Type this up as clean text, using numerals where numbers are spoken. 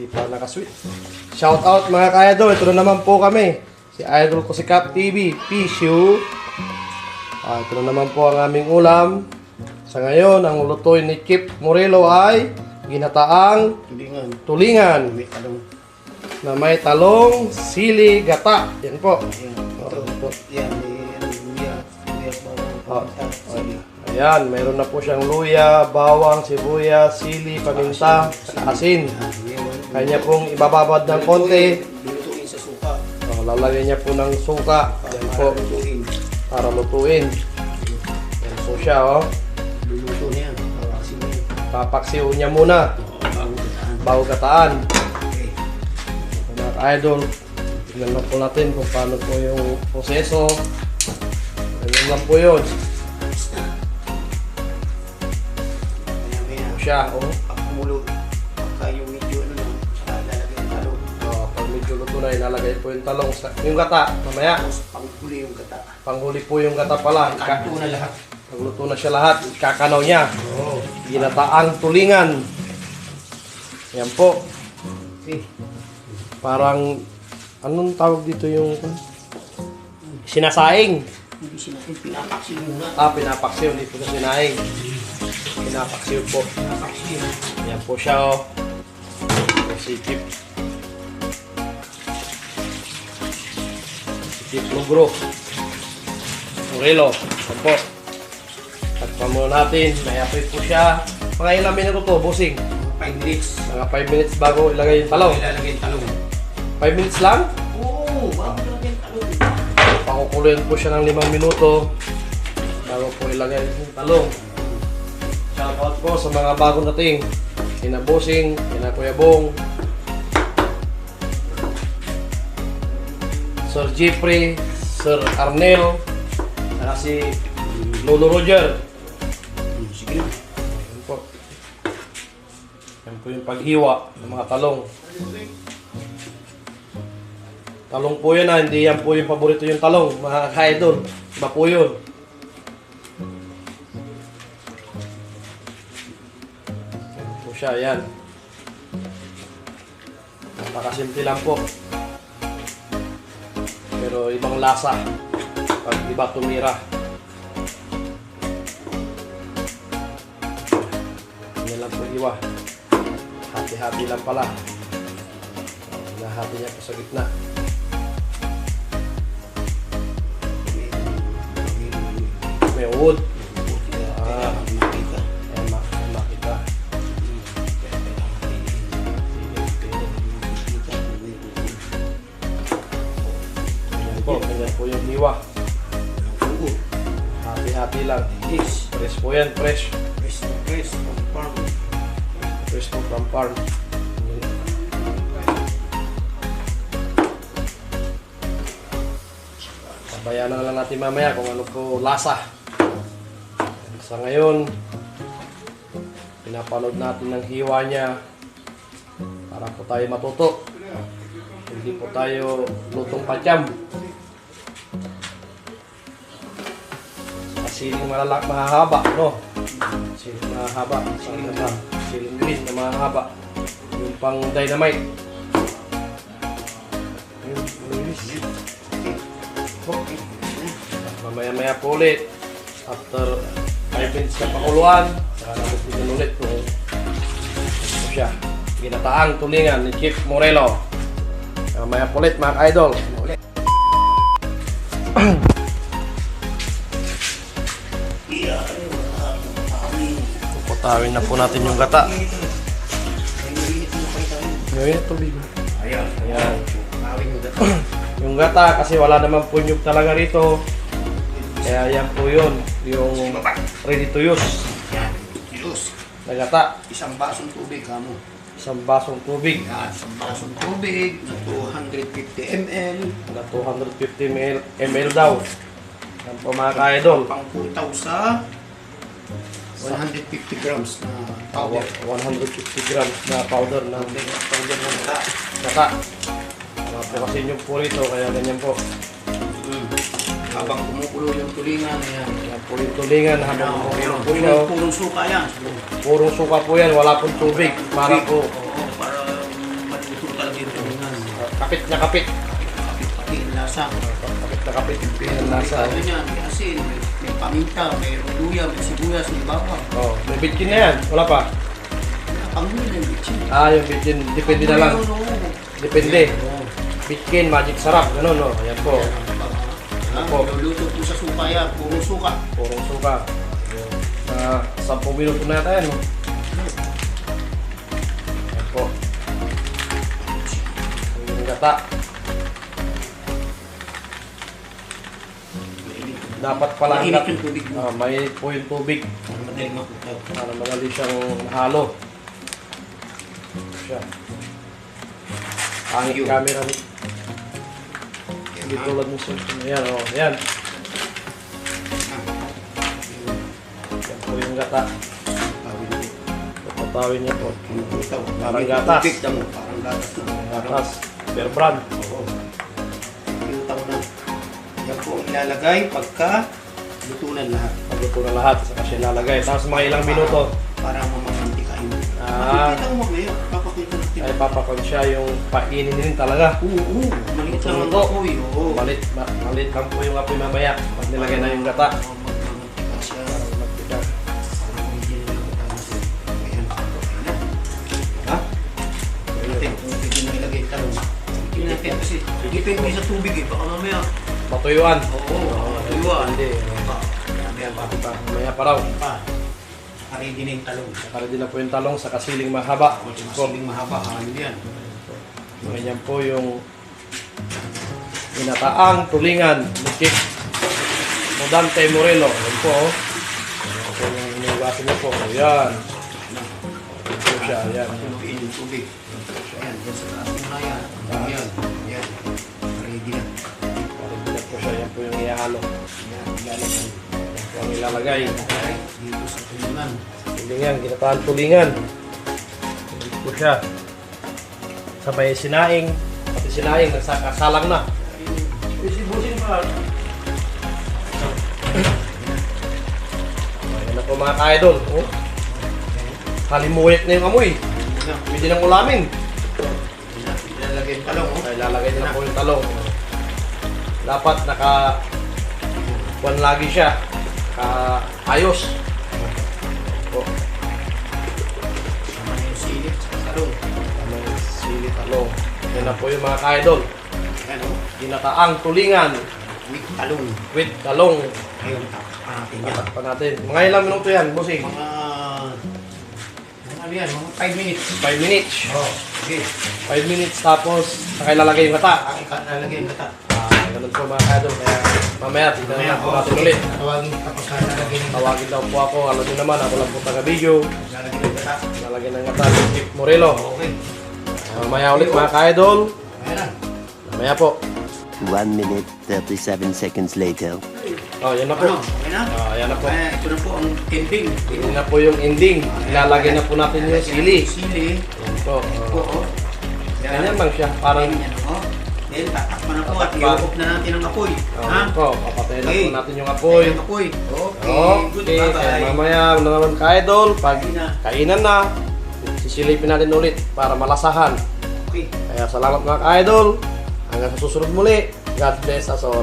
Hindi pa nakasweet. Shout out mga ka-idol. Ito na naman po kami. Si Idol ko si Cap TV. Pishu. Ito na naman po ang aming ulam. Sa ngayon, ang lutoy ni Chip Morelo ay ginataang tulingan na may talong, sili, gata. Yan po. Ayan, mayroon na po siyang luya, bawang, sibuyas, sili, paminta, asin. Kanya pong ibababad ng konti. Lulutuin sa suka. Lalagyan niya po ng suka. Yan po, para lutuin. Yan po siya, oh. Luluto niya. Papaksiw niya muna. Bago gataan. Mga idol, tignan lang po natin kung paano po yung proseso. Ganyan lang po yun. Siya, oh. Pagmulo. Pagka yung medyo lalagay yung talong. Pag medyo luto na, ilalagay po yung talong. Yung gata, mamaya. Tapos panghuli yung gata. Panghuli po yung gata pala. Kanto na lahat. Pag luto na siya lahat, kakanaw niya. Ginataang tulingan. Yan po. Okay. Parang, anong tawag dito yung sinasaing? Hindi sinasin. Pinapaksiw muna. Pinapaksiw. Hindi po na sinaing. Pinapaksiw po. Pinapaksiw. Yan po siya, oh. Si Chip. Si Chip Lugro. Morelo. Yan po. Takpan muna natin. May-apoy po siya. Mga ilang minuto to, bossing. 5 minutes. Mga 5 minutes bago ilagay yung talong. Ilalagay yung talong. 5 minutes lang? Oo, bago ilagay yung talong. Pakukuluyan po siya ng 5 minuto bago po ilagay yung talong. Shoutout po sa mga bagong dating. Kina Bossing, kina Kuya Bong, Sir Jeffrey, Sir Arnel, saka si Lolo Roger. Sige na. Yan po. Yan po yung paghiwa ng mga talong. Talong po yan, hindi yan po yung paborito yung talong, mga ka-idol. Iba po yun. Yan po siya, yan. Napakasimple lang po. Pero ibang lasa pag iba tumira. Yan lang po iwa. Hati-hati lang pala. Nahati niya po sa gitna. May wood. Makita. Makita. Ganyan po yung hiwa. Hati-hati lang. Yes. Fresh po yan, fresh. Press to press. Farm. Fresh po from farm. Sabayan na lang natin mamaya kung ano po lasa. Sa ngayon, pinapanood natin ng hiwa niya para po tayo matuto. Hindi po tayo lutong patyam. Siling mahahaba, no? Siling mahahaba. Siling green na mahahaba. Yung pang dynamite. Mamaya-maya po ulit. After 5 minutes na pakuluan, saka nabutin ulit po. Ito siya. Ginataang tulingan ni Chip Morelo. Mamaya po ulit mga idol. Puputawin na po natin yung gata. Ngayon tubig. Ayan. Ayan. Tawin mo dito. Yung gata kasi wala naman punyog talaga rito. Kaya yan po yun. Yung ready to use Yan. Use. na gata. Isang basong tubig kamo. Isang basong tubig Yan. Isang basong tubig na 250 ml. na 250 ml daw. Yan po mga ka-idol. Pangputaw sa 150 grams na powder. 150 grams na powder ng Powder ng gata. gata. Mga po kasi yung po rito, kaya ganyan po. Habang kumukulo yung tulingan, yan. Yan po yung tulingan habang kumukulong po siya. Purong suka yan. Purong suka po yan, wala pong tubig. Para po Oo, para Kapit na kapit. Kapit-kapit ang lasa. Kapit na kapit. Pero Ang may lasa. ano niya, may asin, may paminta, may luya, may sibuyas, may bawang. Oh, may bitkin na yan. Wala pa. Pangunin ng bitchin. Yung bitkin. Depende na lang. Depende. Bitkin, magic sarap. Ganun, no? Ayan po. Ako, luluto po sa suka yan, puro suka. Purong suka. 10 minuto na yata yan, no? Ayan po. Yung gata. Dapat pala ang Mainit yung tubig mo. mainit po yung tubig. Madali mapukaw. Para madali siyang halo. Siya. Pangit Yun. camera ni. Hindi tulad ng cellphone. Ayan, oh. Ayan. Yan po yung gata. Tatawin niya po. Parang gatas. Parang gatas na. Gatas. Bear brand. Oo. Lutaw na. Yan po ang ilalagay pagka luto na lahat. Pagluto na lahat. Saka siya lalagay. Tapos mga ilang minuto. Para mamamantikain. Ah. Makikita ko mamaya. Papakita natin. Ay papakon siya yung painin din talaga. Oo. Maliit lang ang Luto. apoy. Oo. Malit lang po yung apoy mamaya. Pag nilagay na yung gata. Magmamantika siya. Magtika. Parang original yung gata natin. Ayan. Ayan. Ha? Natin kung pwede na ilagay talong. Hindi natin kasi depende sa tubig eh. Baka mamaya. Matuyuan. Oo. Tuyuan. Hindi. Mamaya pa. Mamaya pa. Mamaya pa raw. Pa. Ready na yung talong. Para din na po yung talong sa kasiling mahaba. Masiling mahaba. Ano yan? Ganyan po yung ginataang tulingan ni Chief Modante Morelo. Yan po. Yan po yung iniwasan niyo po. Ayan. Yan po siya. Ayan. Tuluin yung tubig. Ayan. Yan sa taas mo na yan. Ayan. Ayan. Ready na. Yan po siya. Yan po yung ihalo. Ayan. Ilalagay. Yan po ang ilalagay. Ilalagay dito sa tulungan. Tulingan. Ginataang tulingan. Yan po siya. Sabay sinaing. Pati sinaing. Nagsasalang na. Busin pa. Ayan na po mga ka-idol. Oh. Halimuyak na yung amoy. Ayan. Pwede nang ulamin. Ilalagay yung talong. Ay, lalagay na po yung talong. Dapat naka-one lagi siya. Ayos. Oh, Sama na yung silip sa talong. may sili talong. Yan na po yung mga ka-idol. Ayan o. Ginataang tulingan With talong. with talong. Ayun. Takpan natin yan. Tatakpan natin. Mga ilang minuto yan, bossing? Mga... Ano yan? Mga 5 minutes. 5 minutes. Oh. Okay. 5 minutes tapos saka ilalagay yung gata. Ilalagay yung gata. Ganun po mga ka-idol. Kaya mamaya, tignan na po natin ulit. Tawagin tapos lalagay ng Tawagin daw po ako. Alam niyo naman, ako lang po taga-video. lalagay ng gata. Lalagyan ng gata ni Chief Morelo. Okay. Mamaya ulit mga ka-idol. Ayan na. Mamaya po. 1 minute, 37 seconds later. Oh, yan na po. Ano? Okay na? Yan na po. Ito na po ang ending. Yan na po yung ending. Ilalagay na po natin yung sili. Sili. Yan po. Ito oh. Ganyan lang siya. Parang, Yan oh. Then tatakpan na po at Tatakpan. i-off na natin ang apoy. Ha? yan po. Papatayin na po Okay. natin yung apoy. Ang apoy. Okay. Good. Okay. Kaya Bye-bye. mamaya naman ka-idol. Pag Kainan. kainan na, sisilipin natin ulit para malasahan. Okay. Kaya salamat mga ka-idol. Hanggang sa susunod muli. God bless us all.